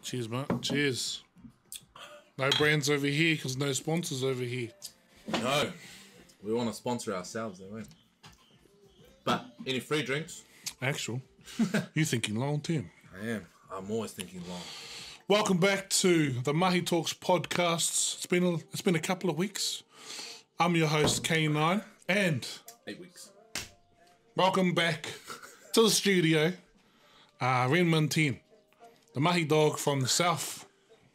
Cheers, mate. Cheers. No brands over here because no sponsors over here. No. We want to sponsor ourselves, though, eh? But any free drinks? Actual. You thinking long term. I am. I'm always thinking long. Welcome back to the Mahi Talks podcasts. It's been a couple of weeks. I'm your host, K9, and 8 weeks. welcome back to the studio, Renman 10, the Mahi dog from the south.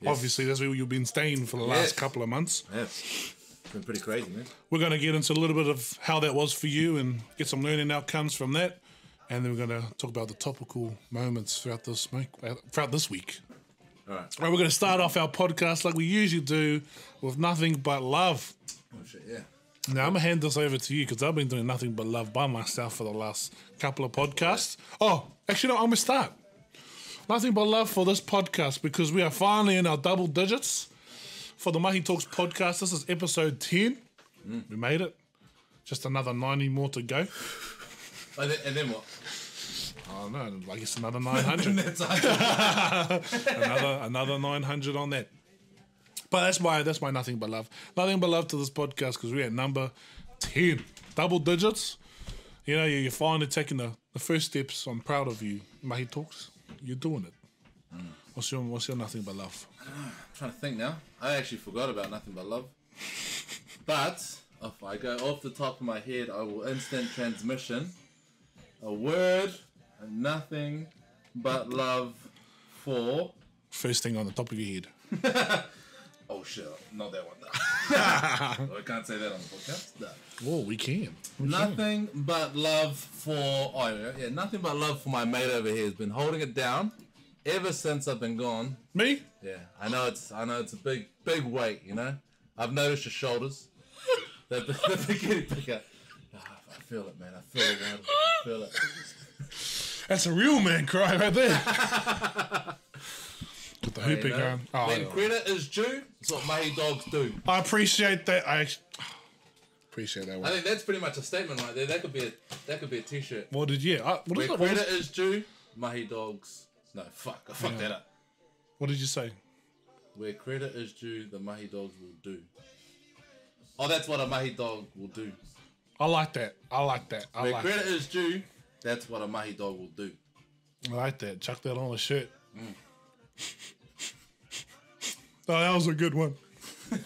Yes. Obviously, that's where you've been staying for the last couple of months. Yes. It's been pretty crazy, man. We're going to get into a little bit of how that was for you and get some learning outcomes from that. And then we're going to talk about the topical moments throughout this week. All right. We're going to start off our podcast like we usually do with nothing but love. Oh, shit, yeah. Now, I'm going to hand this over to you because I've been doing nothing but love by myself for the last couple of podcasts. Oh, actually, no, I'm going to start. Nothing but love for this podcast because we are finally in our double digits for the Mahi Talks podcast. This is episode 10. We made it. Just another 90 more to go. And then what? I don't know. I guess another 900. That's another 900 on that. But that's my nothing but love. Nothing but love to this podcast because we're at number 10. Double digits. You know, you're finally taking the first steps. I'm proud of you, Mahi Talks. You're doing it. What's your nothing but love? I'm trying to think now. I actually forgot about nothing but love. But if I go off the top of my head, I will instant transmission. A word and nothing but love for... First thing on the top of your head. Oh shit, not that one. I can't say that on the podcast. No. Oh, we can. Nothing but love for... Oh, yeah, nothing but love for my mate over here. Has been holding it down ever since I've been gone. Me? Yeah, I know it's a big weight, you know? I've noticed your shoulders. They're beginning to pick up. I feel it, man. I feel it, man. I feel it. That's a real man cry right there. With the hooping going. Oh, when credit is due, it's what Mahi dogs do. I appreciate that. I appreciate that one. I think that's pretty much a statement right there. That could be a t-shirt. What did you? When credit is due, Mahi dogs. No, fuck. I fucked that up. What did you say? Where credit is due, the Mahi dogs will do. Oh, that's what a Mahi dog will do. I like that. Where credit is due, that's what a Mahi dog will do. I like that. Chuck that on a shirt. Oh, that was a good one. All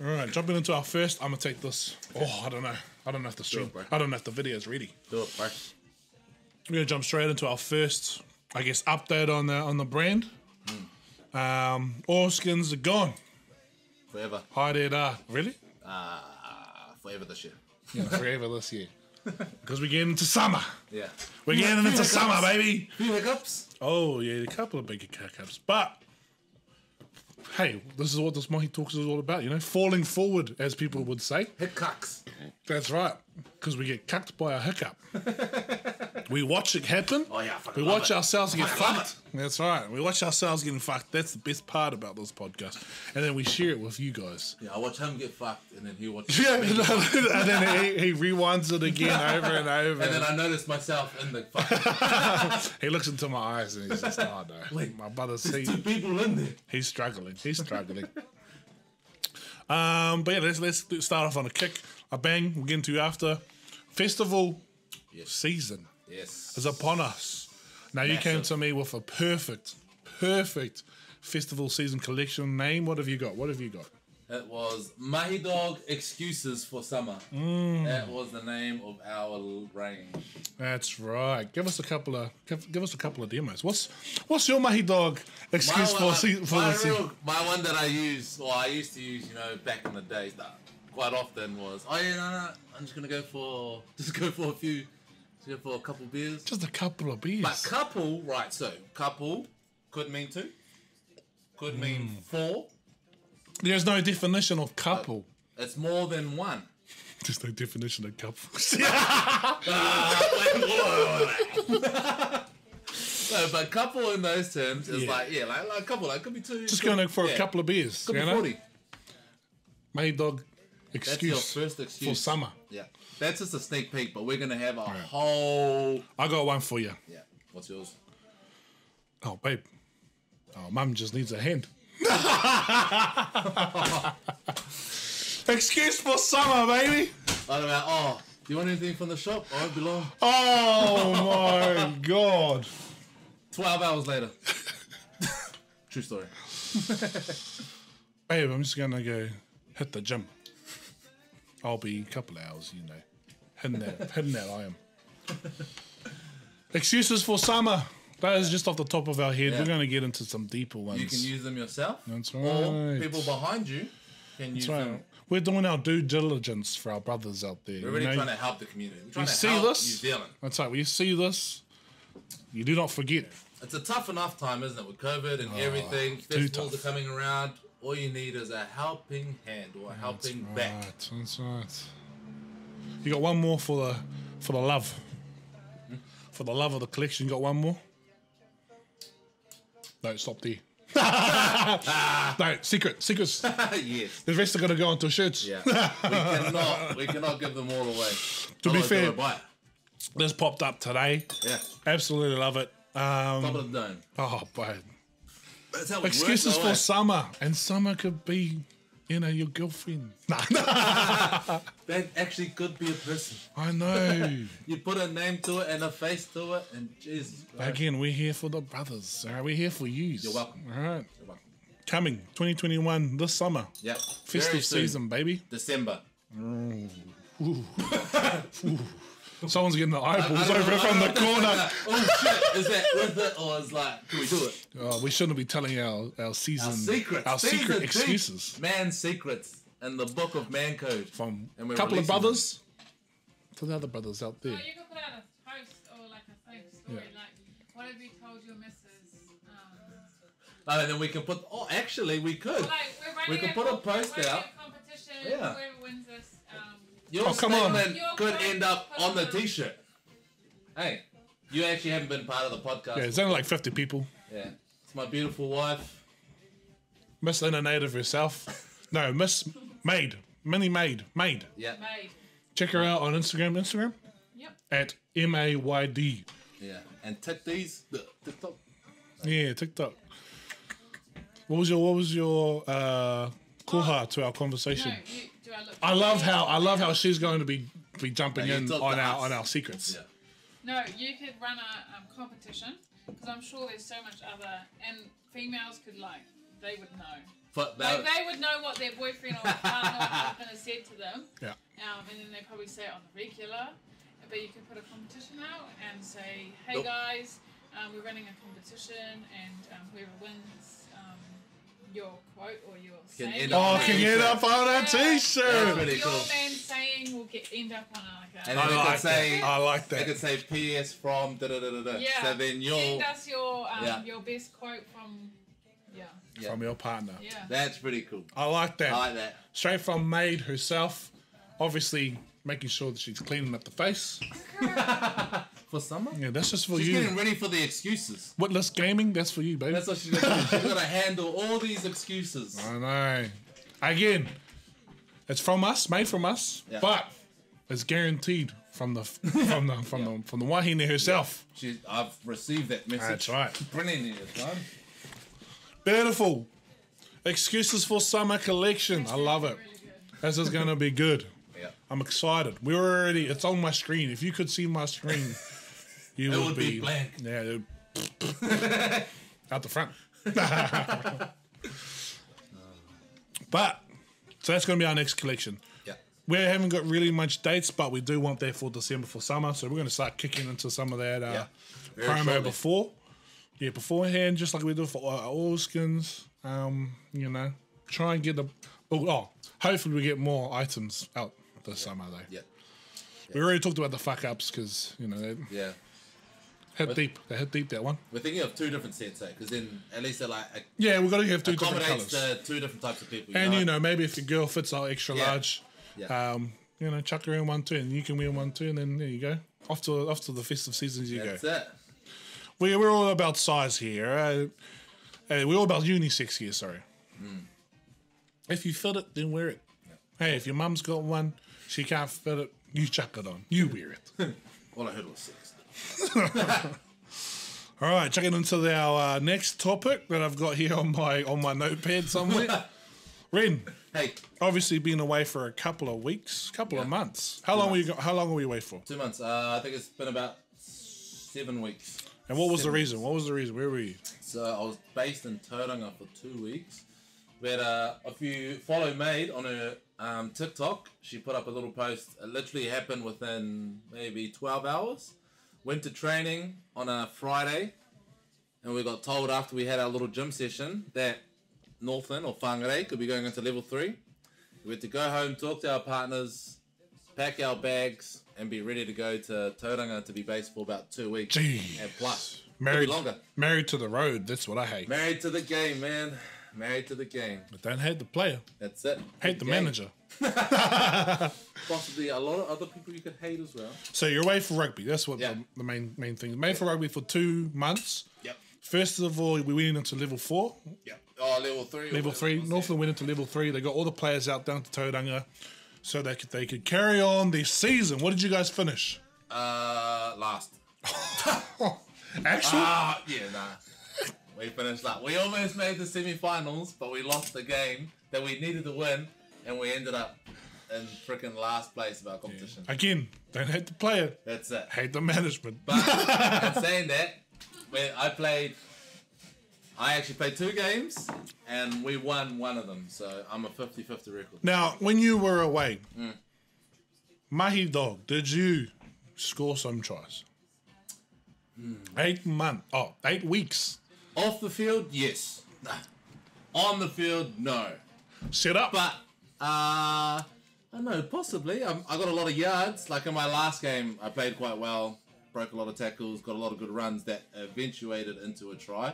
right, jumping into our first. I'm gonna take this. Oh, I don't know if the stream. I don't know if the video is ready. Do it, bro. We're gonna jump straight into our first, I guess, update on the brand. All skins are gone. Forever. Hi there, really? Forever this year. Yeah, forever this year. Because we're getting into summer. Yeah. We're getting into summer, baby. Few hiccups. Oh, yeah, a couple of big hiccups. But, hey, this is what this Mahi Talks is all about, you know? Falling forward, as people would say. Hiccups. That's right. Because we get cucked by a hiccup. We watch it happen. Oh, yeah, we watch ourselves get fucked. That's right. We watch ourselves getting fucked. That's the best part about this podcast. And then we share it with you guys. Yeah, I watch him get fucked, and then he watches and then he rewinds it again over and over. And then I notice myself in the fuck. He looks into my eyes and he's just, oh no. Wait, my brother's there's two people in there. He's struggling. But yeah, let's start off on a kick. A bang. We'll get into after. Festival season is upon us. Now you came to me with a perfect festival season collection name. What have you got? It was Mahi Dog Excuses for Summer. That was the name of our range. That's right. Give us a couple of demos. What's your Mahi Dog excuse for the season? My one that I used to use, back in the days, quite often was, I'm just gonna go for a couple beers. Just a couple of beers. But couple, right? So couple could mean two, could mean four. There's no definition of couple. It's more than one. There's no definition of couple. No, but couple in those terms is like a couple. Like could be two. Just going for a couple of beers. Could be 40. Mahi Dog excuse, that's your first excuse for summer. Yeah, that's just a sneak peek, but we're gonna have a whole. I got one for you. Yeah, what's yours? Oh, babe. Oh, Oh, Mum just needs a hand. Excuse for summer, baby. What about, do you want anything from the shop? I won't be long. Oh my God. 12 hours later. True story. Babe, I'm just gonna go hit the gym. I'll be a couple of hours, you know. Hitting that I am. Excuses for summer. That is just off the top of our head. Yeah. We're going to get into some deeper ones. You can use them yourself. That's Or right. people behind you can use That's right. them. We're doing our due diligence for our brothers out there. We're really trying to help the community. We're trying you to see help this? New Zealand. That's right. When you see this, you do not forget. It's a tough enough time, isn't it? With COVID and everything. Festivals tough. are coming around. All you need is a helping hand or a helping back. Right. That's right. You got one more for the love. For the love of the collection, you got one more? No, stop there. No, secrets. Yes. The rest are going to go onto shirts. Yeah. We cannot give them all away. To be Otherwise fair, they'll buy it. this popped up today. Yeah. Absolutely love it. Top of the dome. Oh, but That's how it excuses works, for though, eh? summer, and summer could be, your girlfriend. Nah. That actually could be a person. I know. You put a name to it and a face to it, and Jesus Christ. Again, we're here for the brothers. All right, we're here for you. You're welcome. All right, You're welcome. coming 2021 this summer. Yep. Festive Very soon. season, baby. December. Someone's getting the eyeballs over from the corner. Oh shit! Is that worth it, or is like, can we do it? Oh, we shouldn't be telling our season, Our secrets. our These are secret deep excuses Man secrets in the book of Man Code. from And a we're couple of releasing brothers to the other brothers out there. Oh, you could put out a post or like a thing story, like, what have you told your missus? Oh, and then we can put. Oh, actually, we could. Like, we're running We could put a post we're running out. A competition. Yeah. Whoever wins this, Your Oh, come on. statement Your could quote end up put on the on- T-shirt. Hey, you actually haven't been part of the podcast. Yeah, it's only like 50 people. Yeah. It's my beautiful wife. Miss Inner Native herself. No, Miss Maid. Mini Maid. Maid. Yeah. made. Check her out on Instagram. Yep. At MAYD. Yeah. And TikTok. Yeah, TikTok. What was your koha to our No, conversation? do I look? I love how she's going to be jumping No, you in talk on to our us. on our secrets. Yeah. No, you could run a competition because I'm sure there's so much other, and females could they would know. But Like, they would know what their boyfriend or partner or husband has said to them. Yeah. And then they probably say it on the regular. But you could put a competition out and say, hey Nope. guys, we're running a competition, and whoever wins your quote or your Can saying. end your up Oh, on can a you get up on a Yeah. t-shirt? That's really your cool. man saying will end up on like a. And I then it could like say, that. I like It could that. say PS from da da da da da. Yeah. So then you'll. Send us Yeah. your best quote from. Yeah. Yeah. From your partner. Yeah. That's pretty cool. I like that. I like that. Straight from Maid herself. Obviously making sure that she's cleaning up the face. For summer? Yeah, that's just for She's you. getting ready for the excuses. Witless Gaming, that's for you, baby. That's what she's gonna do. She's gonna handle all these excuses. I know. Again, it's from us, made from us, Yeah. but it's guaranteed from the wahine herself. I've received that message. That's right. Brilliant, man. Beautiful. Excuses for summer collection. I love it. Really good. This is gonna be good. Yeah. I'm excited. It's on my screen. If you could see my screen, you It would would be blank. Yeah, out the front. But so that's gonna be our next collection. Yeah. We haven't got really much dates, but we do want that for December for summer. So we're going to start kicking into some of that Very promo shortly. before. Yeah, beforehand, just like we do for oil skins. Try and get hopefully we get more items out this summer though. Yeah. We already talked about the fuck ups because they Yeah. hit deep. They hit deep that one. We're thinking of 2 different sets, because then at least they're like Yeah, we've got to have 2 different accommodates colors. the 2 different types of people. And maybe if your girl fits our extra Yeah. large, Yeah. chuck her in one too, and you can wear one too, and then there you go. Off to the festive seasons you That's go. it. We're all about size here. We're all about unisex here. Sorry. If you fit it, then wear it. Hey, if your mum's got one, she can't fit it. You chuck it on. You wear it. All I heard was 6. All right, checking into our next topic that I've got here on my notepad somewhere. Ren, Hey, obviously been away for a couple of weeks, couple of months. How long were you away for? 2 months. I think it's been about 7 weeks. And what was the 7 reason? What was the reason? Where were you? So I was based in Tauranga for 2 weeks. We had if you follow Maid on her TikTok, she put up a little post. It literally happened within maybe 12 hours. Went to training on a Friday, and we got told after we had our little gym session that Northland or Whangarei could be going into level 3. We had to go home, talk to our partners, pack our bags, and be ready to go to Tauranga to be based for about 2 weeks. Jeez. And plus. Married, longer. married to the road. That's what I hate. Married to the game, man. Married to the game. I don't hate the player. That's it. Hate the game. manager. Possibly a lot of other people you could hate as well. So you're away for rugby. That's what the main thing. Made for rugby for 2 months. Yep. First of all, we went into level 4. Yep. Oh, level 3. Level 3. Northland went into level 3. They got all the players out down to Tauranga so they could carry on their season. What did you guys finish? Last. Actually? Yeah, nah. We finished that. We almost made the semi-finals, but we lost the game that we needed to win, and we ended up in freaking last place of our competition. Again, don't hate the player. That's it. Hate the management. But in saying that, I actually played 2 games, and we won one of them. So I'm a 50-50 record. Now, when you were away, Mahi Dog, did you score some tries? 8 weeks. Off the field, yes. On the field, no. Set up. But, I don't know, possibly. I got a lot of yards. Like in my last game, I played quite well. Broke a lot of tackles, got a lot of good runs that eventuated into a try.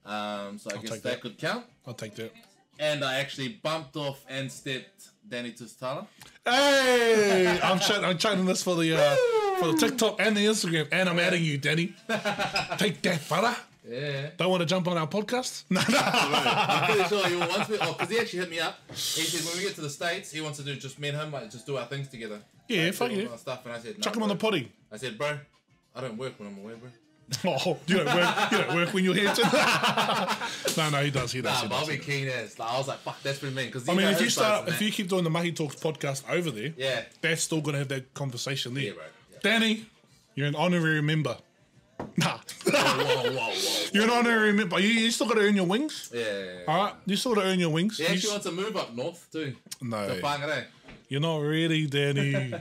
So I guess that could count. I'll take that. And I actually bumped off and stepped Danny Tustala. Hey! I'm chatting this for the TikTok and the Instagram, and I'm adding you, Danny. Take that, brother. Yeah. Don't want to jump on our podcast? No. I'm pretty sure he wants me. Oh, because he actually hit me up. He said when we get to the States, he wants to do just me and him, like just do our things together. Yeah, like, fuck do all yeah. our stuff. And I said, Chuck him on the potty. I said, bro, I don't work when I'm away, bro. Oh, you don't work when you're here too. No, he does. He does. Nah, but I'll be keen as. Like, I was like, fuck, that's pretty mean. Because I mean, if you keep doing the Mahi Talks podcast over there, yeah, that's still gonna have that conversation there. Yeah, bro. Yeah. Danny, you're an honorary member. Nah. Whoa. You're an honorary member. You still got to earn your wings. Yeah. All right, you still got to earn your wings. He actually wants to move up north too. No. To Whangarei. You're not ready, Danny.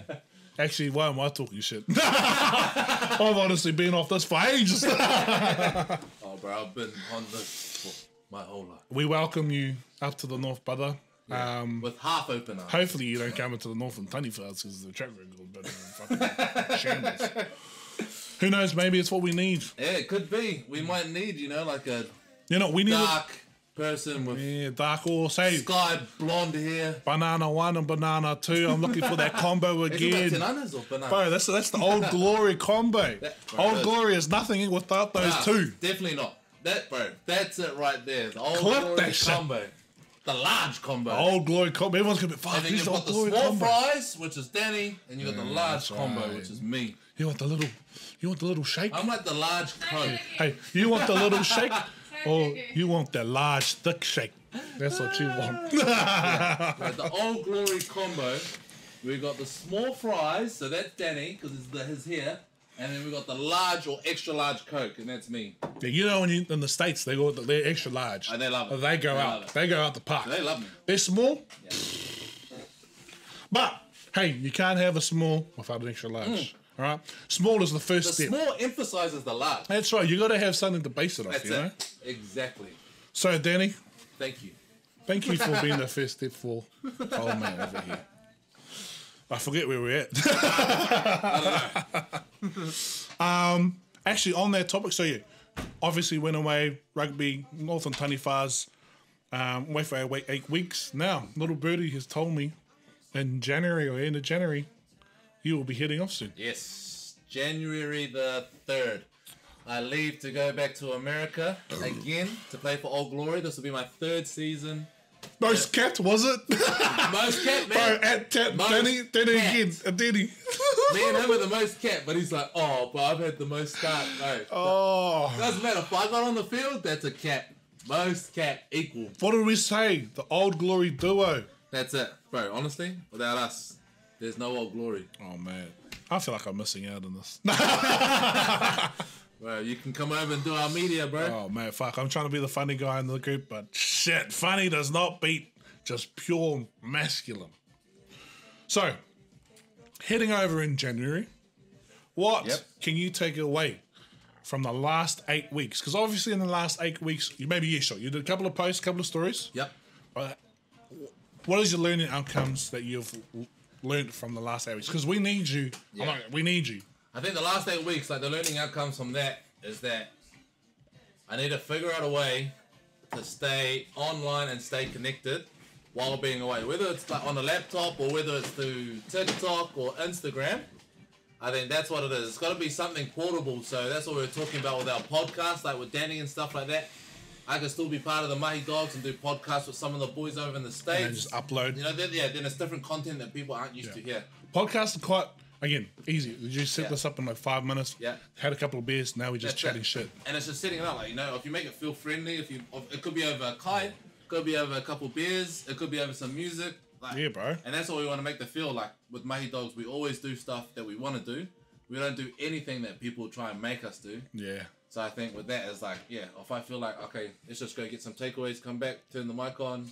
Actually, why am I talking shit? I've honestly been off this for ages. Oh, bro, I've been on this for my whole life. We welcome you up to the north, brother. Yeah. With half open arms. Hopefully you don't come into the north and Tunny Fields because the track record is better than fucking shambles. Who knows? Maybe it's what we need. Yeah, it could be. We might need, like a we need dark person with dark horse. Hey, sky blonde hair. banana 1 and banana 2. I'm looking for that combo again. Is it bananas or bananas? Bro, that's the Old Glory combo. Old Glory is nothing without those two. Definitely not. That's it right there. The Old Clip Glory that shit. combo. The large combo. The Old Glory combo. Everyone's going to be, fuck, And then who's you've the got Old the Glory small combo? fries, which is Danny, and you got the large combo, right. which is me. You want the little shake? I'm like the large Coke. Hey, you want the little shake? Or you want the large thick shake? That's what you want. Like the Old Glory combo. We got the small fries, so that's Danny because it's his hair, and then we got the large or extra large Coke, and that's me. Yeah, when in the States they're extra large. And they love it. They go out. They go out the park. They love me. They're small, Yeah. but hey, you can't have a small without an extra large. All right, small is the first The step. small emphasizes the large. That's right. You got to have something to base it off. That's you know. it. Exactly. So, Danny, Thank you. thank you for being the first step for old man over here. I forget where we're at. Actually, on that topic, so yeah, obviously went away, rugby, Northern Tanifas, away for 8 weeks. Now, little birdie has told me in January or end of January, you will be heading off soon. Yes, January the 3rd. I leave to go back to America again to play for Old Glory. This will be my 3rd season Most capped, was it? Most capped, Bro, man. at tap, Most Danny again. capped. Danny. Me and him are the most capped, but he's like, oh, but I've had the most start. No, Oh. doesn't matter. If I got on the field, that's a cap. Most cap equal. What did we say? The Old Glory duo. That's it. Bro, honestly, without us, there's no Old Glory. Oh, man. I feel like I'm missing out on this. Bro, you can come over and do our media, bro. Oh, man, fuck. I'm trying to be the funny guy in the group, but shit, funny does not beat just pure masculine. So, heading over in January, what can you take away from the last 8 weeks? Because obviously in the last 8 weeks, you did a couple of posts, a couple of stories. Yep. But what is your learning outcomes that you've learned from the last 8 weeks? Because we need you. Yeah. We need you. I think the last 8 weeks, like the learning outcomes from that is that I need to figure out a way to stay online and stay connected while being away. Whether it's like on a laptop or whether it's through TikTok or Instagram, I think that's what it is. It's got to be something portable. So that's what we were talking about with our podcast, like with Danny and stuff like that. I can still be part of the Mahi Dogs and do podcasts with some of the boys over in the States. And just upload. You know, then it's different content that people aren't used to here. Podcasts are quite, again, easy. You just set this up in like 5 minutes. Yeah. Had a couple of beers. Now we're just That's chatting it. shit. And it's just setting it up, like, you know, if you make it feel friendly, it could be over a kite, it could be over a couple of beers, it could be over some music. Like, Yeah, bro. And that's what we want to make the feel like. With Mahi Dogs, we always do stuff that we want to do. We don't do anything that people try and make us do. Yeah. So I think with that, it's like, yeah, if I feel like, okay, let's just go get some takeaways, come back, turn the mic on,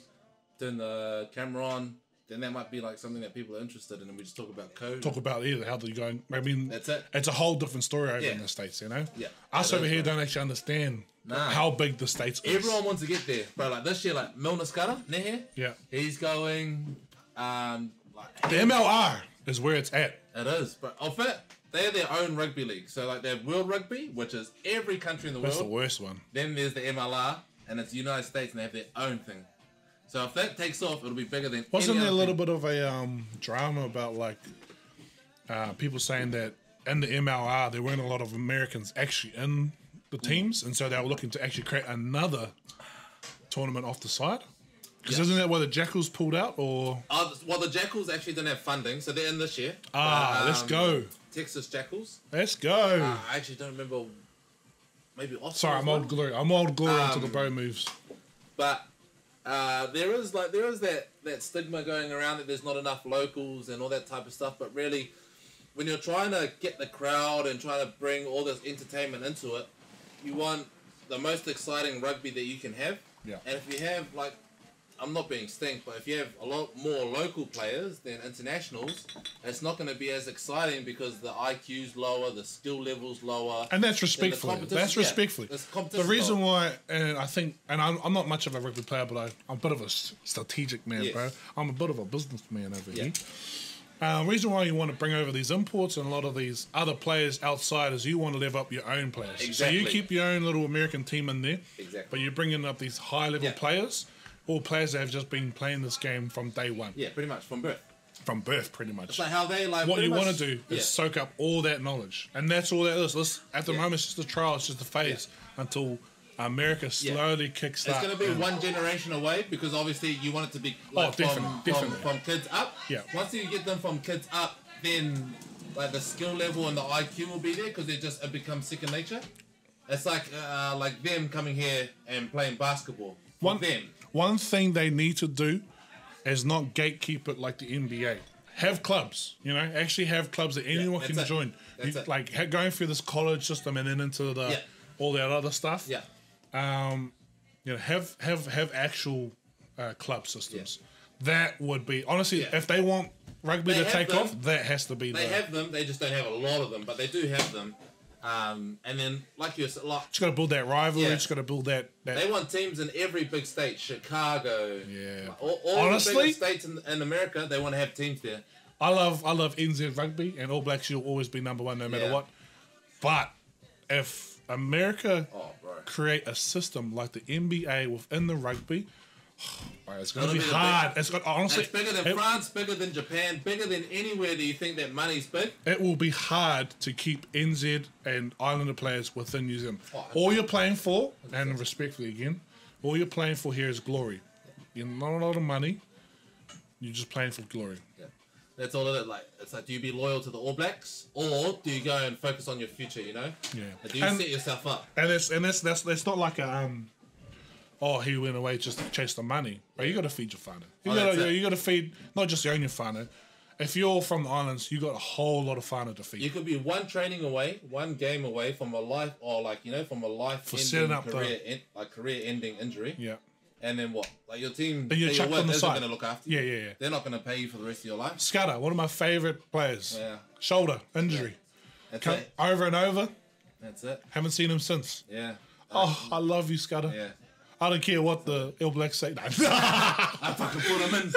turn the camera on, then that might be like something that people are interested in, and we just talk about code. Talk about how they're going. I mean, That's it. It's a whole different story over in the States, you know? Yeah. Us That over is here right. don't actually understand how big the States is. Everyone wants to get there, bro. Like this year, like Milner Scudder, Nehe, Yeah. he's going, like The MLR is where it's at. it is, but in fact, they have their own rugby league. So like they have World Rugby, which is every country in the That's the world. worst one. Then there's the MLR, and it's the United States, and they have their own thing. So if that takes off, it'll be bigger than. Wasn't any there a other little thing. bit of a drama about like people saying that in the MLR there weren't a lot of Americans actually in the teams, and so they were looking to actually create another tournament off the side? Because isn't that why the Jackals pulled out? Or Well, the Jackals actually don't have funding, so they're in this year. let's go, Texas Jackals. let's go. I actually don't remember. Maybe Austin. Sorry, was I'm one. old glory. I'm old glory until the bow moves. But there is that stigma going around that there's not enough locals and all that type of stuff. But really, when you're trying to get the crowd and trying to bring all this entertainment into it, you want the most exciting rugby that you can have. Yeah. And if you have, like, I'm not being stink, but if you have a lot more local players than internationals, it's not going to be as exciting because the IQ's lower, the skill level's lower. And that's respectfully. competition- That's yeah, respectfully. it's The competition reason style. why, and I think, and I'm not much of a rugby player, but I'm a bit of a strategic man, Yes. bro. I'm a bit of a businessman over Yeah. here. Reason why you want to bring over these imports and a lot of these other players outside is you want to live up your own players. Exactly. So you keep your own little American team in there, Exactly. but you're bringing up these high-level Yeah. players, or players that have just been playing this game from day one, Yeah, pretty much from birth. from birth, pretty much. It's like how they like. What pretty you want much- to do is yeah. soak up all that knowledge, and that's all that is. At the Yeah. moment, it's just a trial, it's just a phase until America slowly kicks It's that. going to be one generation away because obviously you want it to be like definitely. from kids up. Yeah. Once you get them from kids up, then like the skill level and the IQ will be there because it becomes second nature. It's like them coming here and playing basketball. For them. One thing they need to do is not gatekeep it like the NBA. Have clubs, actually have clubs that anyone that's can it. join. That's it. Like going through this college system and then into all that other stuff. Yeah. Have actual club systems. That would be honestly, if they want rugby They to have take them. off, that has to be. They have them. They just don't have a lot of them, but they do have them. And then like you said, like Just got to build that rivalry. Yeah. Just got to build that. they want teams in every big state, Chicago. Yeah. Like, all Honestly, the big states in America, they want to have teams there. I love NZ rugby, and All Blacks will always be number one no matter Yeah. what. But if America Oh, bro. create a system like the NBA within the rugby, it's going to It'll be be the hard. It's got honestly, It's bigger than France, bigger than Japan, bigger than anywhere that you think that money's big. it will be hard to keep NZ and Islander players within New Zealand. Oh, All you're playing for, and respectfully again, all you're playing for here is glory. You're not a lot of money. You're just playing for glory. Yeah. That's all it is. Like, it's like, do you be loyal to the All Blacks, or do you go and focus on your future? You know. Yeah. Like, do you set yourself up? And that's not like a oh, he went away just to chase the money. But you got to feed your whānau. You got to feed not just your own whānau. If you're from the islands, you got a whole lot of whānau to feed. You could be one training away, one game away from a life, or like from a life-ending career-ending injury. Yeah. And then what? Like your team, and you're chucked on the side. going to look after you. Yeah. They're not going to pay you for the rest of your life. Scudder, one of my favourite players. Yeah. Shoulder injury. Yeah. That's it. Over and over. That's it. Haven't seen him since. Yeah. Oh, I love you, Scudder. Yeah. I don't care what the All Blacks say. No. I fucking put him in.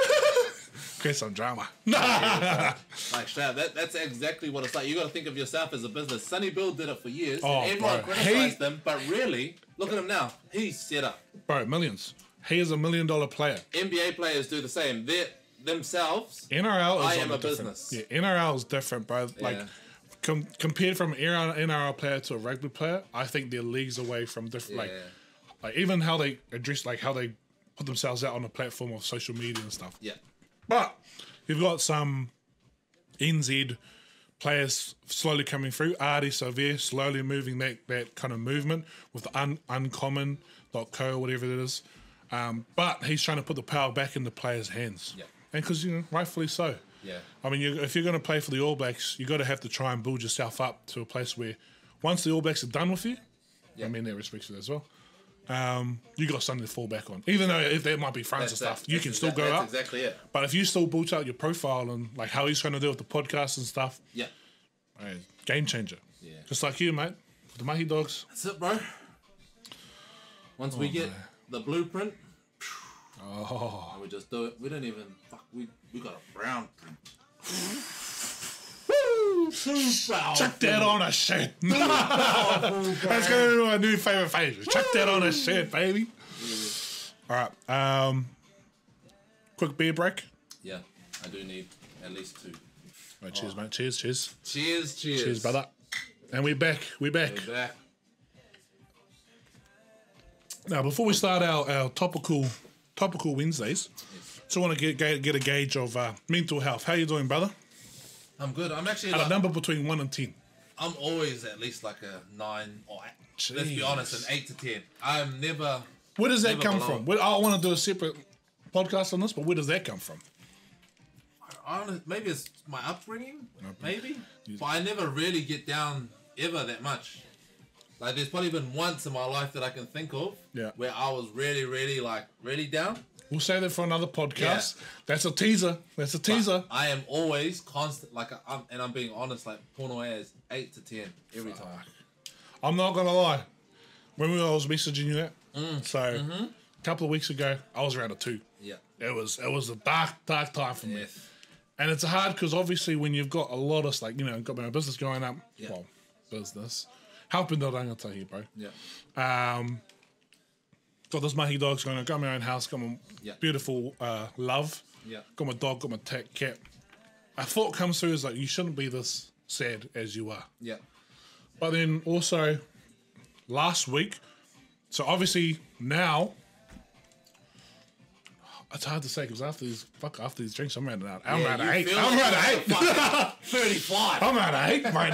Create some drama. Like, straight up, that's exactly what it's like. You got to think of yourself as a business. Sonny Bill did it for years. Oh, and everyone bro. criticized him, but really, look at him now. He's set up. Bro, millions. He is $1 million player. NBA players do the same. They're themselves. NRL is I am a different. business. Yeah, NRL is different, bro. Like, Yeah. compared from an NRL player to a rugby player, I think they're leagues away from different. Yeah. Like even how they address, like how they put themselves out on the platform of social media and stuff. Yeah. But you've got some NZ players slowly coming through. Artie Severe slowly moving that kind of movement with the uncommon.co, whatever it is. But he's trying to put the power back in the players' hands. Yeah. And because, rightfully so. Yeah. I mean, if you're going to play for the All Blacks, you got to have to try and build yourself up to a place where once the All Blacks are done with you, I mean, that respects it as well, you got something to fall back on. Even though if there might be friends and stuff, you can still go up. That's exactly it. But if you still built out your profile and like how he's trying to do with the podcast and stuff, Yeah. game changer. Yeah. Just like you, mate. The Mahi Dogs. That's it, bro. Once we get the blueprint, and we just do it. We don't even we got a brown print. Chuck that on a shirt. That's going to be my new favourite phrase. Chuck that on a shirt, baby. All right. Quick beer break. Yeah, I do need at least 2. Right, cheers, mate. Cheers. Cheers. Cheers, brother. And we're back. We're back. Now, before we start our topical Wednesdays, just want to get a gauge of mental health. How you doing, brother? I'm good. I'm actually At a number between 1 and 10. I'm always at least like a 9 or let's be honest, an 8 to 10. I'm never. Where does that come below. from? I want to do a separate podcast on this, but where does that come from? I don't know, maybe it's my upbringing, maybe. But I never really get down ever that much. Like, there's probably been once in my life that I can think of where I was really, really down. We'll say that for another podcast. Yeah. That's a teaser. But I am always constant, I'm being honest, like, Pono as 8 to 10 every time. I'm not going to lie. When I was messaging you that, a couple of weeks ago, I was around a 2. Yeah. It was a dark time for me. Yes. And it's hard because obviously when you've got a lot of, got my business going up, business, helping the rangatahi, bro. Yeah. Got this Mahi Dogs going on, got my own house, got my beautiful love, got my dog, got my cat. A thought comes through is like, you shouldn't be this sad as you are. Yeah. But then also, last week, so obviously now, it's hard to say because after these drinks, I'm running out. I'm running 8. I'm running 8. 35. I'm running 8 right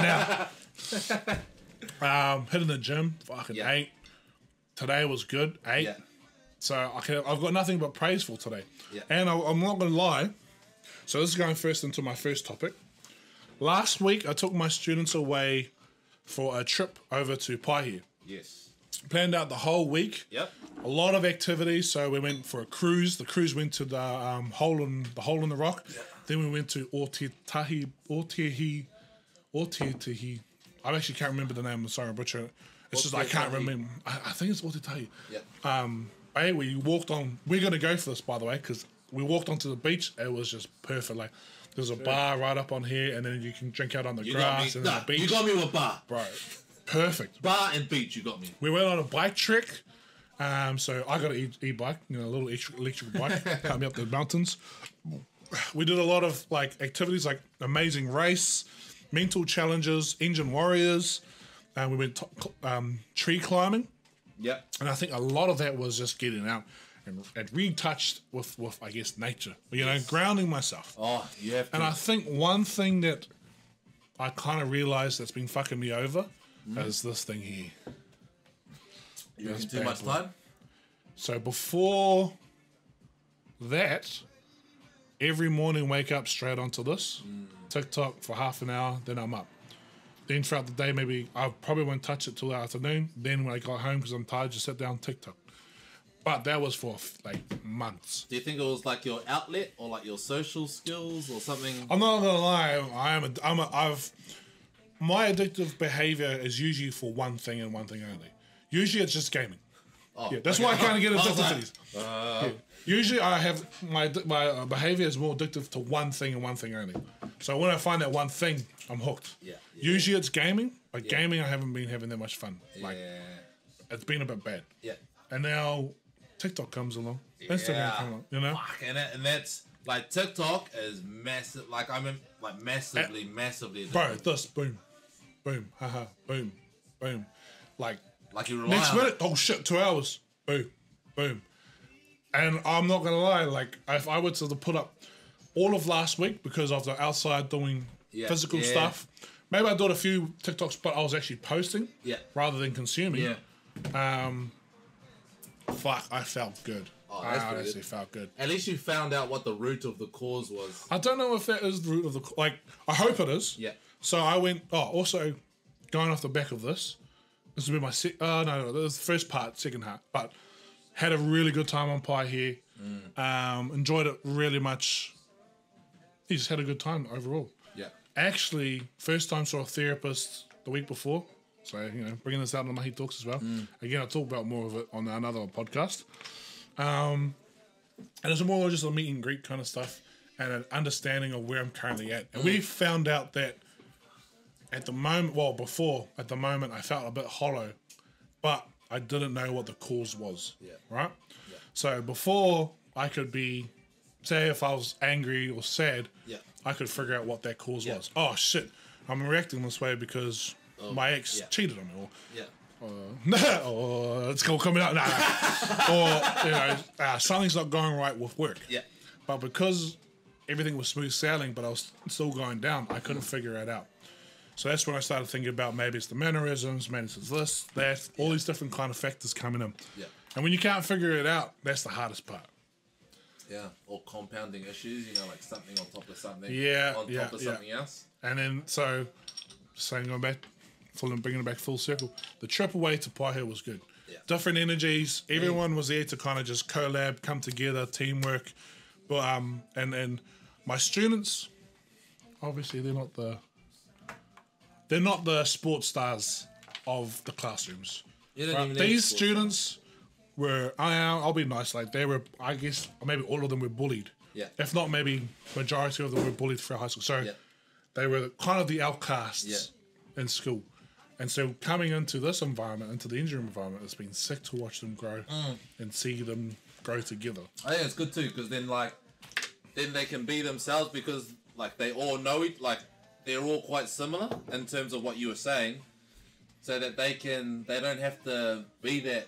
now. Hitting the gym, fucking 8. Today was good, 8. Yeah. So I've got nothing but praise for today. Yeah. And I'm not going to lie. So this is going first into my first topic. Last week, I took my students away for a trip over to Paihi. Yes. Planned out the whole week. Yep. A lot of activities. So we went for a cruise. The cruise went to the hole in the rock. Yeah. Then we went to Otetahi. I actually can't remember the name. I'm sorry, butcher. It's just I can't remember. I think it's Otetahi. Yeah. We walked on. We're gonna go for this, by the way, because we walked onto the beach. It was just perfect. Like there's a bar right up on here, and then you can drink out on the grass and the beach. You got me with bar, bro. Perfect. Bar and beach, you got me. We went on a bike trek. So I got an e-bike, a little electric bike, helped me up the mountains. We did a lot of activities like amazing race, mental challenges, engine warriors, and we went tree climbing. Yep. And I think a lot of that was just getting out and retouched with I guess nature. You know, grounding myself. Oh, you have to. And I think one thing that I kind of realized that's been fucking me over is this thing here. You having too much time? So before that, every morning wake up straight onto this TikTok for half an hour, then I'm up. Then throughout the day, maybe I probably won't touch it till the afternoon. Then when I got home, because I'm tired, just sit down TikTok. But that was for like months. Do you think it was like your outlet or like your social skills or something? I'm not gonna lie. My addictive behavior is usually for one thing and one thing only. Usually it's just gaming. Oh, Yeah, that's why I kind of get addicted to these. Yeah. Usually I have my behavior is more addictive to one thing and one thing only. So when I find that one thing, I'm hooked. Yeah. Usually it's gaming, but gaming I haven't been having that much fun. Like it's been a bit bad. Yeah. And now TikTok comes along, Instagram comes along, you know. Fuck, and that's like TikTok is massive. Like I'm like massively addicted. Bro, this boom, boom, haha, boom, boom, like you rely next on minute, it. oh shit, 2 hours, boom, boom. And I'm not gonna lie, like if I were to put up all of last week because of the outside doing physical stuff, maybe I did a few TikToks, but I was actually posting rather than consuming. Yeah. Fuck, I felt good. Oh, I that's pretty honestly good. felt good. At least you found out what the root of the cause was. I don't know if that is the root of the... Like, I hope it is. Yeah. So I went... Oh, also, going off the back of this will be my... no, this is the first part, second part. But had a really good time on Pi here. Enjoyed it really much. He just had a good time overall. Yeah. Actually, first time saw a therapist the week before. So, you know, bringing this out on the Mahi Talks as well. Again, I'll talk about more of it on another podcast. And it's more just a meet and greet kind of stuff and an understanding of where I'm currently at. And we found out that at the moment, at the moment, I felt a bit hollow, but I didn't know what the cause was. Yeah. Right? Yeah. So before I could say if I was angry or sad, I could figure out what that cause was. Oh, shit. I'm reacting this way because my ex cheated on me. Or it's all coming out. Or, you know, something's not going right with work. Yeah. But because everything was smooth sailing, but I was still going down, I couldn't figure it out. So that's when I started thinking about maybe it's the mannerisms, maybe it's this, that, all these different kind of factors coming in. Yeah. And when you can't figure it out, that's the hardest part. Yeah. Or compounding issues, you know, like something on top of something. Yeah. On top of something else. And then, so, going back, bringing it back full circle, the trip away to Pai was good. Yeah. Different energies. Everyone was there to kind of just collab, come together, teamwork. But and my students, obviously they're not the sports stars of the classrooms. Right? These students were, I'll be nice, like they were, I guess maybe all of them were bullied. Yeah. If not, maybe majority of them were bullied throughout high school. So they were kind of the outcasts in school. And so coming into this environment, into the injury environment, it's been sick to watch them grow and see them grow together. I think it's good too, because then they can be themselves, because like they all know it, like they're all quite similar in terms of what you were saying, so that they don't have to be that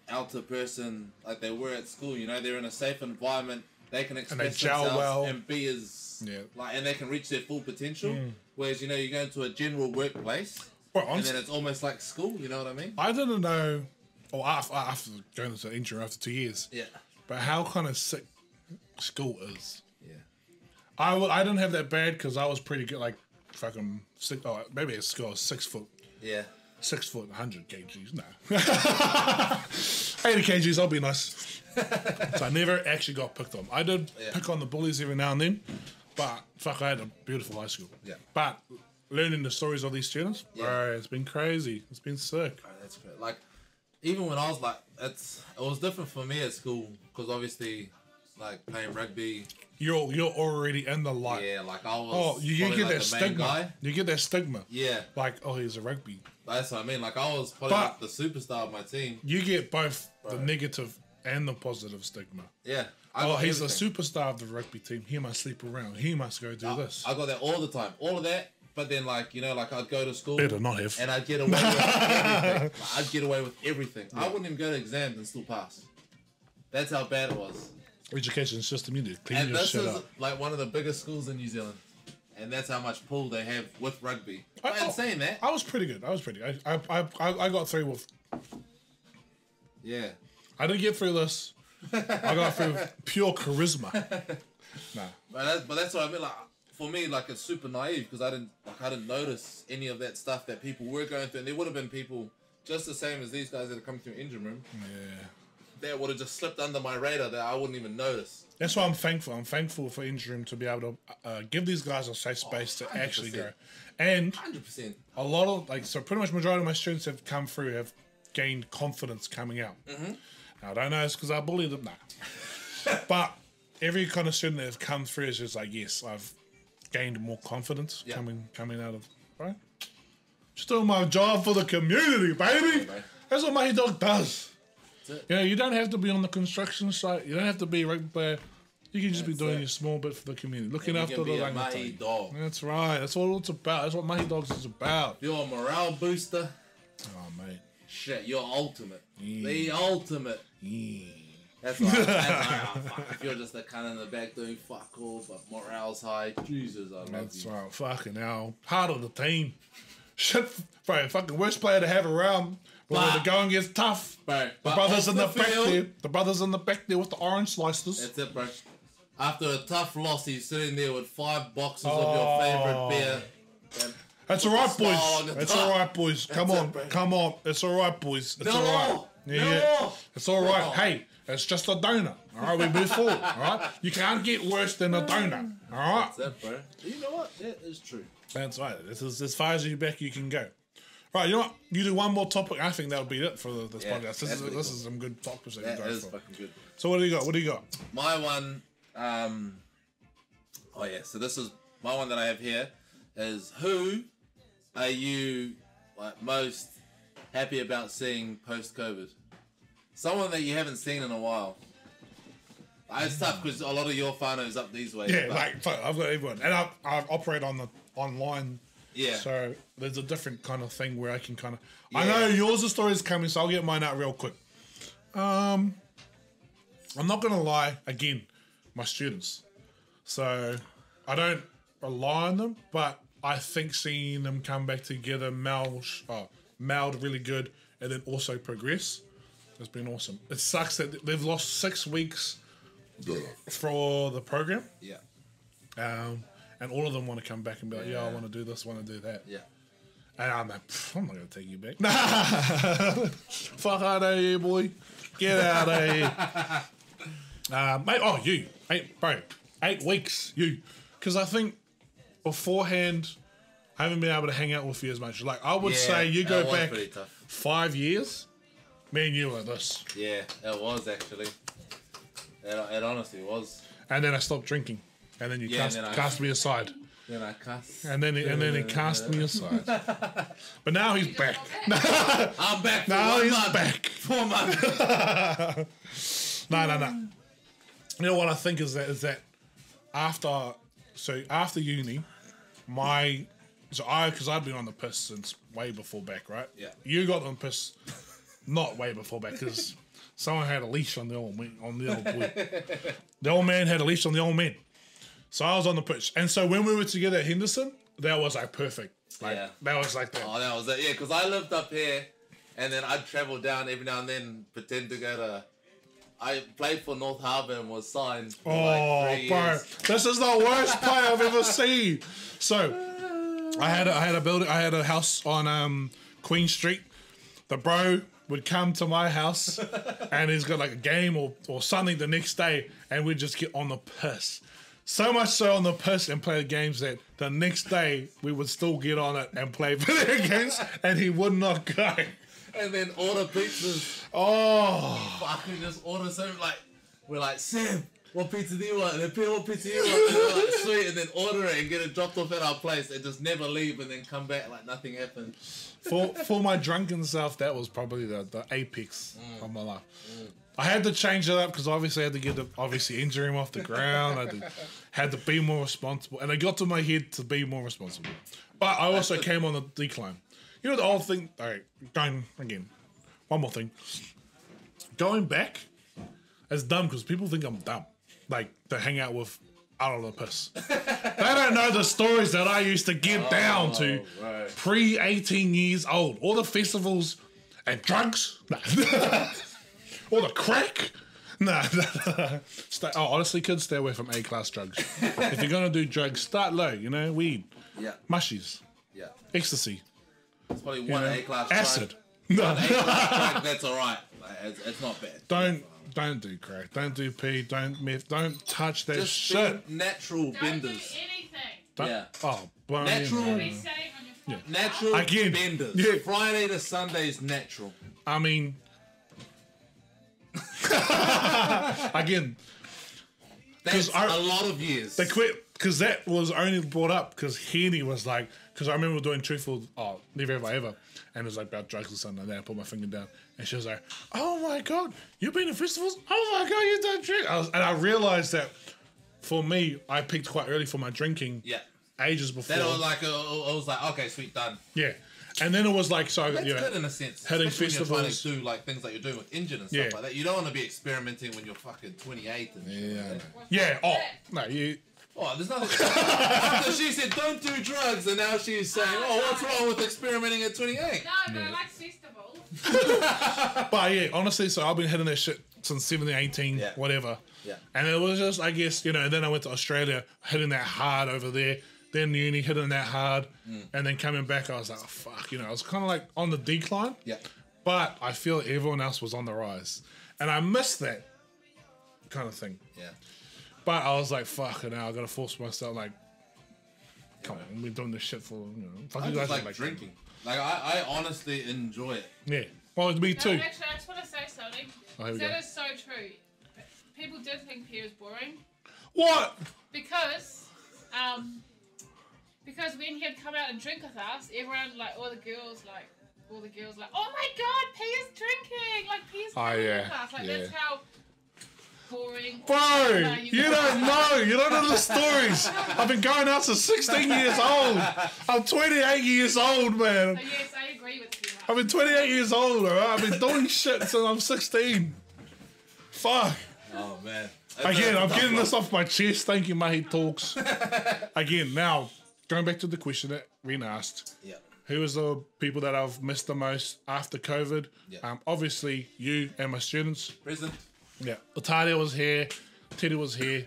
outer person like they were at school. You know, they're in a safe environment. They can express themselves and be as and they can reach their full potential. Whereas, you know, you go into a general workplace. Well, and then it's almost like school, you know what I mean? I didn't know, or after going into injury after 2 years, but how kind of sick school is. Yeah. I didn't have that bad because I was pretty good, like fucking maybe at school I was 6 foot. Yeah. 6 foot, 100 kgs. No. 80 kgs, I'll be nice. So I never actually got picked on. I did pick on the bullies every now and then, but fuck, I had a beautiful high school. Yeah. But learning the stories of these students, bro, it's been crazy. It's been sick. Oh, that's great. Like, even when I was like, it was different for me at school, because obviously, like playing rugby. You're already in the light. Yeah, like I was. Oh, you get like that the stigma. guy. You get that stigma. Yeah. Like, oh, he's a rugby. That's what I mean. Like I was probably like the superstar of my team. You get both the negative and the positive stigma. Yeah. He's the superstar of the rugby team. He must sleep around. He must go do this. I got that all the time. All of that. But then, like, you know, like I'd go to school. Better not have. And I'd get away with everything. I'd get away with everything. I wouldn't even go to exams and still pass. That's how bad it was. Education system, you need to clean And your this shit is up. like one of the biggest schools in New Zealand. And that's how much pull they have with rugby. I- But in saying that, I was pretty good. I got through with. yeah. I didn't get through this. I got through with pure charisma. Nah. But that's what I mean. Like for me, like it's super naive because I didn't notice any of that stuff that people were going through, and there would have been people just the same as these guys that have come through engine room. Yeah. That would have just slipped under my radar that I wouldn't even notice. That's why I'm thankful. I'm thankful for Engine Room to be able to give these guys a safe space to actually 100%. go. And 100%. a lot of, so pretty much majority of my students have come through, have gained confidence coming out. Mm-hmm. Now, I don't know it's because I bullied them. Nah. But every kind of student that have come through is just like, yes, I've gained more confidence coming out of, right? Just doing my job for the community, baby. bro. That's what Mahi Dog does. That's it. You know, you don't have to be on the construction site. You don't have to be a rugby player. You can just be That's doing it. your small bit for the community, looking You after can the be a orangutan. Mahi dog. That's right. That's what it's about. That's what Mahi Dogs is about. If you're a morale booster, Oh, mate. shit, you're ultimate. Yeah. The ultimate. Yeah. That's why. Fuck. If you're just a cunt in the back doing fuck all, but morale's high, Jesus, I love That's you. right. Fucking hell. Part of the team. Shit, bro. Fucking worst player to have around. But when the going gets tough, Bro, the brothers in the back there. The brothers in the back there with the orange slices. That's it, bro. After a tough loss, he's sitting there with 5 boxes of your favourite beer. And That's with all a right, smile boys. on your That's tongue. all right, boys. Come That's on, it, bro. come on. It's all right, boys. It's No all right. more. Yeah, No yeah. more. It's all right. No. Hey, it's just a donut. All right, we move forward. All right, you can't get worse than a donut. All right, That's it, bro. You know what? That is true. that's right. This is as far as you back you can go. Right, you know what? You do one more topic. I think that would be it for this Yeah, podcast. This that's is pretty this cool. is some good topics that That you go is for. fucking good. So what do you got? What do you got? My one, oh yeah, so this is my one that I have here is who are you like most happy about seeing post-COVID? Someone that you haven't seen in a while. It's tough because a lot of your whānau's up these ways. Yeah, but like fuck, I've got everyone, and I operate on the online. Yeah. So there's a different kind of thing where I can kind of. I Yeah. know yours story is coming, so I'll get mine out real quick. I'm not gonna lie. Again, my students. So I don't rely on them, but I think seeing them come back together, meld really good, and then also progress, has been awesome. It sucks that they've lost 6 weeks for the program. yeah. And all of them want to come back and be like, yeah, I want to do this, want to do that. Yeah. And I'm like, I'm not going to take you back. Nah. Fuck out of here, boy. Get out of here. Mate, oh, you. 8 weeks, you. Because I think beforehand, I haven't been able to hang out with you as much. Like, I would say you go it was back pretty tough. 5 years, me and you were this. Yeah, it was actually. It honestly was. And then I stopped drinking. And then you Yeah, and then I- cast me aside. Then I cuss. And then he cast me aside. But now he's back. I'm back for Now 1 he's month. back. 4 months. No. You know what I think is that after uni, because I've been on the piss since way before back, right? Yeah. You got on the piss not way before back because someone had a leash on the old boy. The old man had a leash on the old man. So I was on the pitch. And so when we were together at Henderson, that was like perfect. Like, Yeah. That was like that. Oh, that was it. Yeah, because I lived up here, and then I'd travel down every now and then, pretend to go to. I played for North Harbour and was signed for like 3 bro, years. this is the worst play I've ever seen. So, I had a house on Queen Street. The bro would come to my house, and he's got like a game or something the next day, and we'd just get on the piss. So much so on the piss and play the games that the next day we would still get on it and play video games, and he would not go. And then order pizzas. Oh, Fucking just order something like, we're like, Sam, what pizza do you want? And then Peter, what pizza do you want? And we're like, sweet, and then order it and get it dropped off at our place and just never leave and then come back like nothing happened. for my drunken self, that was probably the apex of my life. I had to change it up because obviously I had to get the injury him off the ground. I had to be more responsible, and it got to my head to be more responsible. But I also came on the decline. You know the old thing. All right, going again. One more thing. Going back, It's dumb because people think I'm dumb. Like, to hang out with out on the piss. They don't know the stories that I used to get down to right. pre-18 years old. All the festivals and drugs. Nah. All the crack. Nah. Honestly, kids, stay away from A-class drugs. If you're going to do drugs, start low, you know, weed. Yeah. Mushies. Yeah. Ecstasy. It's probably one A-class acid. Drug. One A-class drug, that's all right. Like, it's not bad. Don't do crack. Don't do pee. Don't meth. Don't touch that Just shit. be natural Don't benders. do anything. Yeah. Oh, well, Natural- Be safe on your phone. Natural Again, benders. yeah. Friday to Sunday is natural. I mean, again, That's I- a lot of years. they quit because that was only brought up because Henny was like, because I remember doing Truthful, Never Ever Ever, and it was like about drugs or something like that. I put my finger down, and she was like, "Oh my god, you've been to festivals? Oh my god, you've done drugs!" And I realized that for me, I picked quite early for my drinking. Yeah. Ages before. That was like, I was like, okay, sweet, done. Yeah, and then it was like, so That's you know, good in a sense. heading Especially when you're trying festivals. to do like things like you're doing with engine and stuff Yeah. like that. You don't want to be experimenting when you're fucking 28 and shit Yeah. like that. Yeah. Oh no, you. Oh, there's nothing. After she said don't do drugs, and now she's saying, oh, what's wrong with experimenting at 28? No, I like festivals. But yeah, honestly, so I've been hitting that shit since 17, 18, Yeah. whatever. Yeah. And it was just, I guess, you know, and then I went to Australia, hitting that hard over there. Then uni, hitting that hard. And then coming back, I was like, oh, fuck, you know, I was kind of like on the decline. Yeah. But I feel everyone else was on the rise. And I missed that kind of thing. Yeah. But I was like, fuck, now I gotta force myself, like, come on, we're doing this shit for, you know, fuck I you just guys like drinking. Like, I honestly enjoy it. Yeah. Well, me No, too. actually, I just want to say something. Oh, here we That go. is so true. People did think Pierre was boring What? because when he'd come out and drink with us, everyone all the girls like, oh my god, Pierre's drinking, like Pierre's coming yeah, with us, like yeah. that's how boring. Bro, No, you don't know. You don't know the stories. I've been going out since 16 years old. I'm 28 years old, man. So yes, I agree with you. I've been 28 years old, alright? I've been doing shit since I'm 16. Fuck. Oh, man. Again, I'm getting this off my chest. Thank you, Mahi Talks. Again, now, going back to the question that Rena asked. Yeah. Who is the people that I've missed the most after COVID? Yeah. Obviously, you and my students. Present. Yeah. Otaria was here. Teddy was here.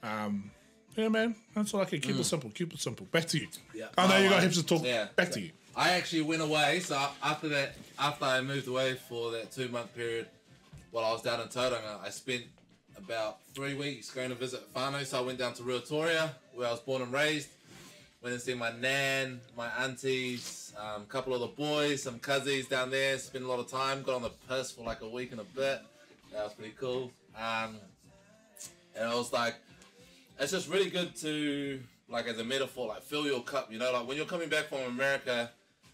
Yeah, man. That's all I can. Keep it simple. Keep it simple. Back to you. Yeah. I know you got Oh, heaps to talk. yeah. Back to you. I actually went away, so after I moved away for that 2-month period while I was down in Tauranga, I spent about 3 weeks going to visit whānau. So I went down to Ruatoria, where I was born and raised. Went and see my nan, my aunties, a couple of the boys, some cousins down there. Spent a lot of time. Got on the piss for like a week and a bit. That was pretty cool. And I was like, it's just really good to, like as a metaphor, like fill your cup, you know? Like when you're coming back from America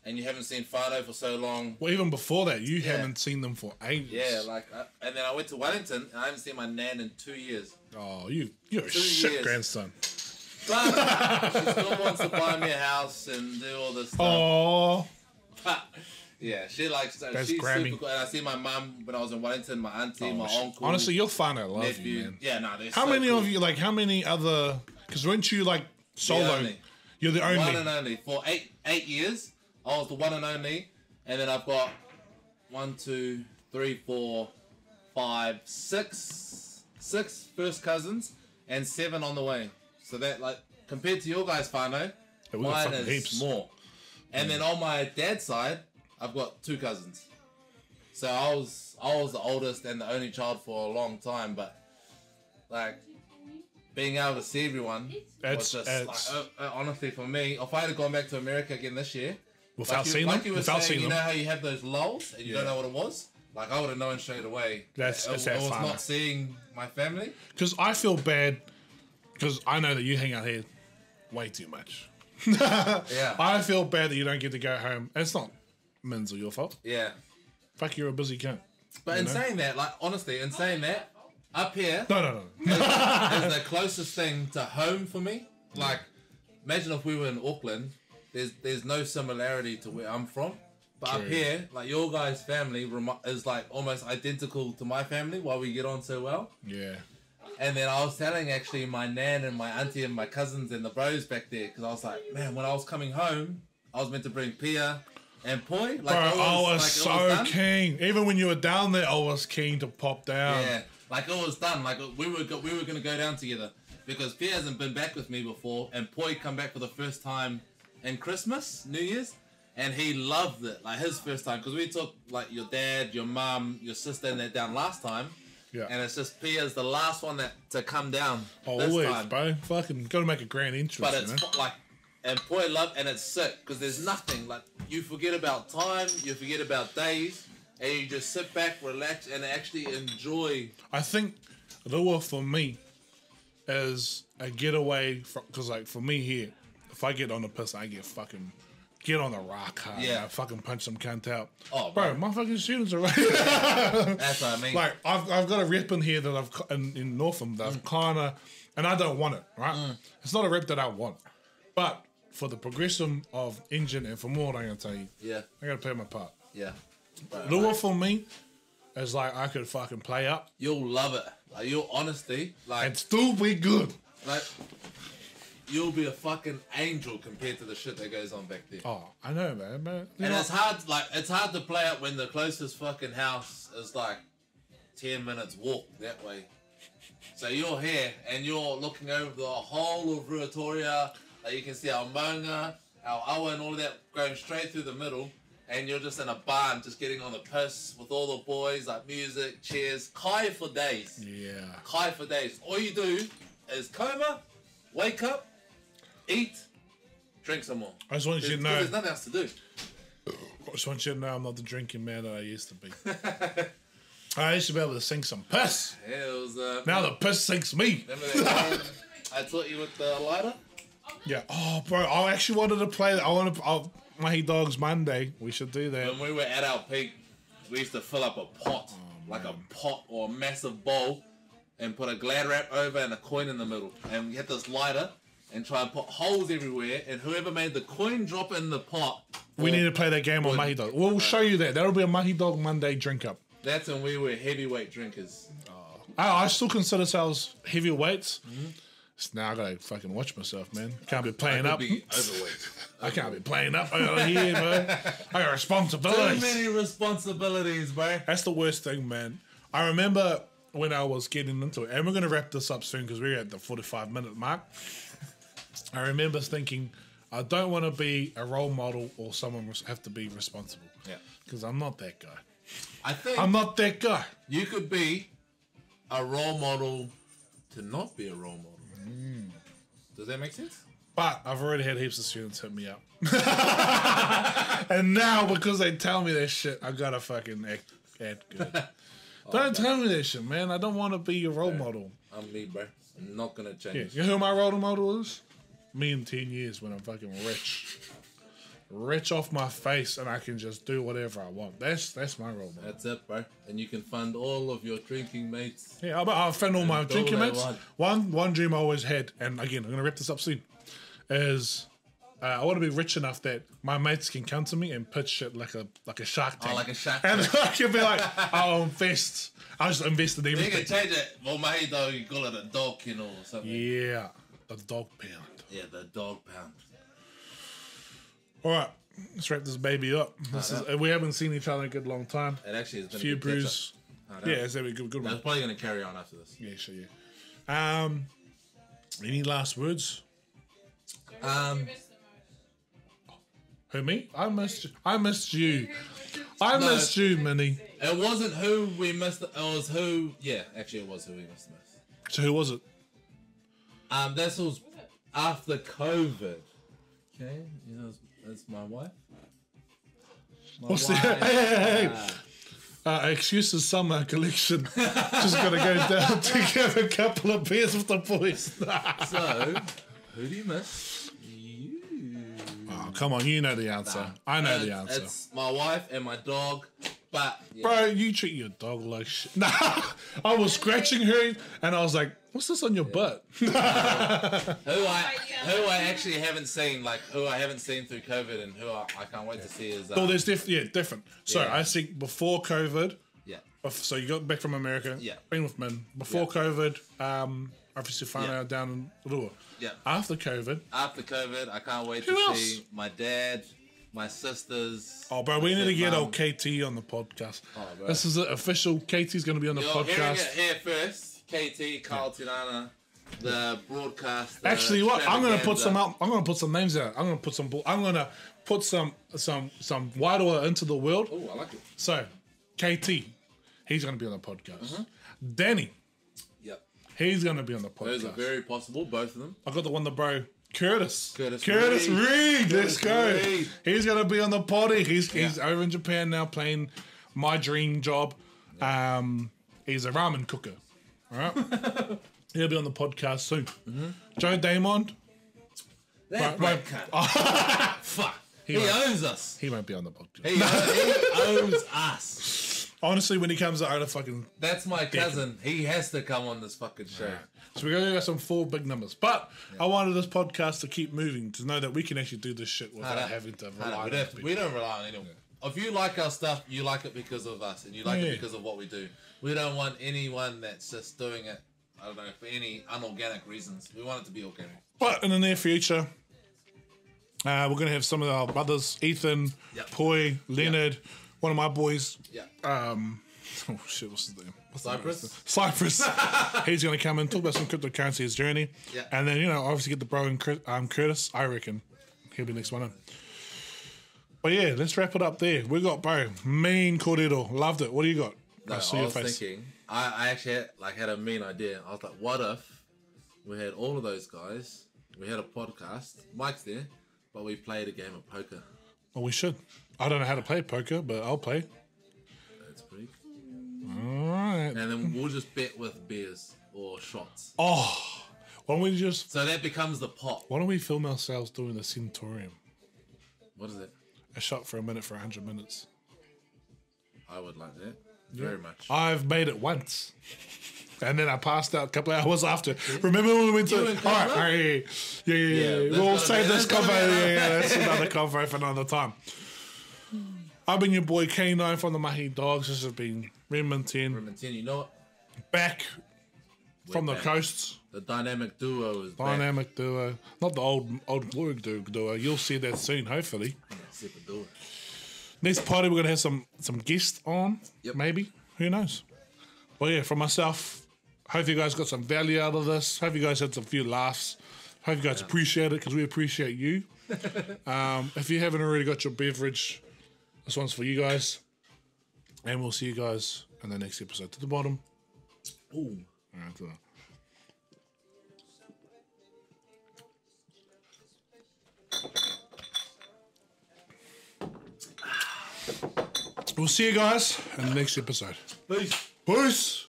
and you haven't seen whānau for so long. Well, even before that, you haven't seen them for ages. Yeah, and then I went to Wellington and I haven't seen my nan in 2 years. Oh, you're a 2 shit years. grandson. But she still wants to buy me a house and do all this stuff. Oh, But, yeah, she likes That's she's Grammy. super cool. And I see my mum when I was in Wellington, my auntie, my uncle. honestly, your whānau love nephew. you, man. Yeah, no, they're How so many cool. of you, like, how many other, because weren't you, like, solo? only. You're the only. One and only. For eight years, I was the one and only. And then I've got 1, 2, 3, 4, 5, 6 first cousins and 7 on the way. So that, like, compared to your guys' whānau, Yeah, we got mine fucking is heaps. more. And then on my dad's side, I've got 2 cousins. So I was the oldest and the only child for a long time, but like being able to see everyone was just like, honestly for me, if I had gone back to America again this year, Without like seeing like them? you were Without saying, seeing you them? know how you have those lulls and you don't know what it was? Like I would have known straight away. That's it was that whānau. not seeing my family. Because I feel bad, because I know that you hang out here way too much. Yeah. I feel bad that you don't get to go home. And it's not Min's or your fault. Yeah. Fuck, you're a busy cunt. But in saying that, like honestly, in saying that, up here No. is the closest thing to home for me. Like, imagine if we were in Auckland. There's no similarity to where I'm from. But up here, like your guys' family is like almost identical to my family. Why we get on so well. Yeah. And then I was telling actually my nan and my auntie and my cousins and the bros back there, because I was like, man, when I was coming home, I was meant to bring Pia and Poi. Like, Bro, I was like, so keen. Even when you were down there, I was keen to pop down. Yeah, like it was done. Like we were gonna go down together because Pia hasn't been back with me before, and Poi come back for the first time in Christmas, New Year's, and he loved it. Like his first time, because we took like your dad, your mum, your sister, and that down last time. Yeah. And it's just Pia's the last one to come down. This Always, time. bro. Fucking got to make a grand entrance. But it's like, and Poi love, and it's sick because there's nothing like you forget about time, you forget about days, and you just sit back, relax, and actually enjoy. I think the war for me is a getaway because, like, for me here, if I get on the piss, I get on the rock hard. Yeah. I fucking punch some cunt out. Oh, bro, my fucking students are right. That's what I mean. Like, I've got a rep in here that in Northam that I've kind of, and I don't want it, right? It's not a rep that I want. But for the progression of engine and for more, I'm going to tell you, Yeah. I got to play my part. Yeah. Right, The war for me is like I could fucking play up You'll love it. Like, your honesty, like, and still be good. like, you'll be a fucking angel compared to the shit that goes on back there. Oh, I know, man. But, And it's hard to play up when the closest fucking house is like 10 minutes walk that way. So you're here and you're looking over the whole of Ruatoria. Like you can see our Maunga, our Awa and all of that going straight through the middle. And you're just in a barn just getting on the piss with all the boys, like music, cheers. Kai for days. yeah. Kai for days. All you do is coma, wake up, eat, drink some more. I just want you to know. There's nothing else to do. I just want you to know I'm not the drinking man that I used to be. I used to be able to sink some piss. Yeah, it was. Now the piss sinks me. Remember that game I taught you with the lighter? Yeah. Oh, bro, I actually wanted to play that. Mahi Dogs Monday. We should do that. When we were at our peak, we used to fill up a pot, like a pot or a massive bowl, and put a glad wrap over and a coin in the middle. And we had this lighter and try and put holes everywhere, and whoever made the coin drop in the pot. We need to play that game on Mahi Dog. We'll show you that. That'll be a Mahi Dog Monday drink up. That's when we were heavyweight drinkers. I still consider ourselves heavyweights. So now I gotta fucking watch myself, man. Can't be playing up. Be overweight. I can't be playing up over here, man. I got responsibilities. Too many responsibilities, bro. That's the worst thing, man. I remember when I was getting into it, and we're gonna wrap this up soon because we're at the 45-minute mark. I remember thinking, I don't want to be a role model or someone have to be responsible. Yeah. Because I'm not that guy. I think I'm not that guy. you could be a role model to not be a role model. Does that make sense? But I've already had heaps of students hit me up. And now, because they tell me that shit, I gotta fucking act good. Don't tell me that shit, man. I don't want to be your role model. I'm me, bro. I'm not gonna change. Yeah. You know who my role model is? Me in 10 years when I'm fucking rich. Rich off my face and I can just do whatever I want. That's my role model. That's it, bro. And you can fund all of your drinking mates. Yeah, I'll fund all my do drinking what they mates. want. One dream I always had, and again, I'm going to wrap this up soon, is I want to be rich enough that my mates can come to me and pitch shit like a shark tank. Oh, like a shark And tank. I can be like, I'll invest. I'll just invest in You everything. can change it. Well, Mahi, though, you call it a dog kennel or something. Yeah, the dog pound. Yeah, the dog pound. All right, let's wrap this baby up. We haven't seen each other in a good long time. It actually has been Few a good brews. catch-up. Yeah, it's a good That's one. probably going to carry on after this. Yeah, sure, yeah. Any last words? Who, me? I missed you. I missed you. I missed you, Minnie. It wasn't who we missed. It was who. Yeah, actually, it was who we missed the most. So who was it? This was after COVID. Okay, you know, that's my wife. What's the hey? Excuses summer collection. Just gotta go down to have a couple of beers with the boys. So, who do you miss? You. Oh, come on, you know the answer. I know the answer. It's my wife and my dog. But yeah. Bro, you treat your dog like shit. Nah, I was scratching her and I was like, what's this on your butt? who I actually haven't seen, like who I haven't seen through COVID, and who I can't wait to see is. Oh, there's different. So Yeah. I think before COVID, Yeah. so you got back from America, Yeah. been with Min. Before COVID, obviously found Yeah. out down in Rua. Yeah. After COVID, After COVID, I can't wait Who to else? see my dad, my sisters. oh bro, we my need to get stepmom. old KT on the podcast. Oh, bro. This is official. KT's going to be on the You're hearing it podcast. here first. KT, Carl Tirana, the broadcast. Actually, what I'm going to put extravaganza. some out. I'm going to put some names out. I'm going to put some. I'm going to put some Wairoa into the world. Oh, I like it. So, KT, he's going to be on the podcast. Mm-hmm. Danny, Yep. he's going to be on the Those are podcast. very possible, both of them. I got the one, the bro. Curtis Curtis Reed. Reed. Let's go. Reed. He's going to be on the potty. He's Yeah. over in Japan now playing my dream job. He's a ramen cooker. All right. He'll be on the podcast soon. Mm-hmm. Joe Damond, That Right, black right. cunt. Fuck. He owns us. he won't be on the podcast. He owns us. Honestly, when he comes out, I'd fucking. That's my cousin. He has to come on this fucking show. So we're going to get some 4 big numbers. But I wanted this podcast to keep moving, to know that we can actually do this shit without having to rely on people. We don't rely on anyone. If you like our stuff, you like it because of us, and you like Yeah. it because of what we do. We don't want anyone that's just doing it, I don't know, for any unorganic reasons. We want it to be organic. But in the near future, we're going to have some of our brothers, Ethan, Yep. Poi, Leonard, one of my boys. Yeah. Oh shit, what's his name? Cyprus. He's going to come and talk about some cryptocurrency, his journey. Yeah. And then, obviously get the bro and Curtis. I reckon he'll be next one in. But yeah, let's wrap it up there. We got bro, mean kōrero. Loved it. What do you got? No, I was thinking, I actually had a mean idea. I was like, what if we had all of those guys, we had a podcast, Mike's there, but we played a game of poker. Well, we should. I don't know how to play poker, but I'll play. That's pretty cool. All right. And then we'll just bet with beers or shots. Oh, why don't we just... So that becomes the pot. Why don't we film ourselves doing the Centaurium? What is it? A shot for a minute for 100 minutes. I would like that. Very much. I've made it once. And then I passed out a couple of hours after. Remember when we went to... You and Carla? All right, yeah. that's We'll gotta save be- this that's gotta convo. be another- Yeah, that's another convo for another time. I've been your boy K9 from the Mahi Dogs. This has been Redmond 10. Remember, you know what? Back from the back. coasts. The dynamic duo is Dynamic duo. Not the old glory duo. You'll see that soon, hopefully. back. Super duo. Next party, we're going to have some guests on. Yep. Maybe. Who knows? Well, yeah, from myself, hope you guys got some value out of this. Hope you guys had some few laughs. Hope you guys appreciate it because we appreciate you. If you haven't already got your beverage, this one's for you guys. And we'll see you guys in the next episode. To the bottom. Ooh. All right, to the... We'll see you guys in the next episode. Peace. Peace.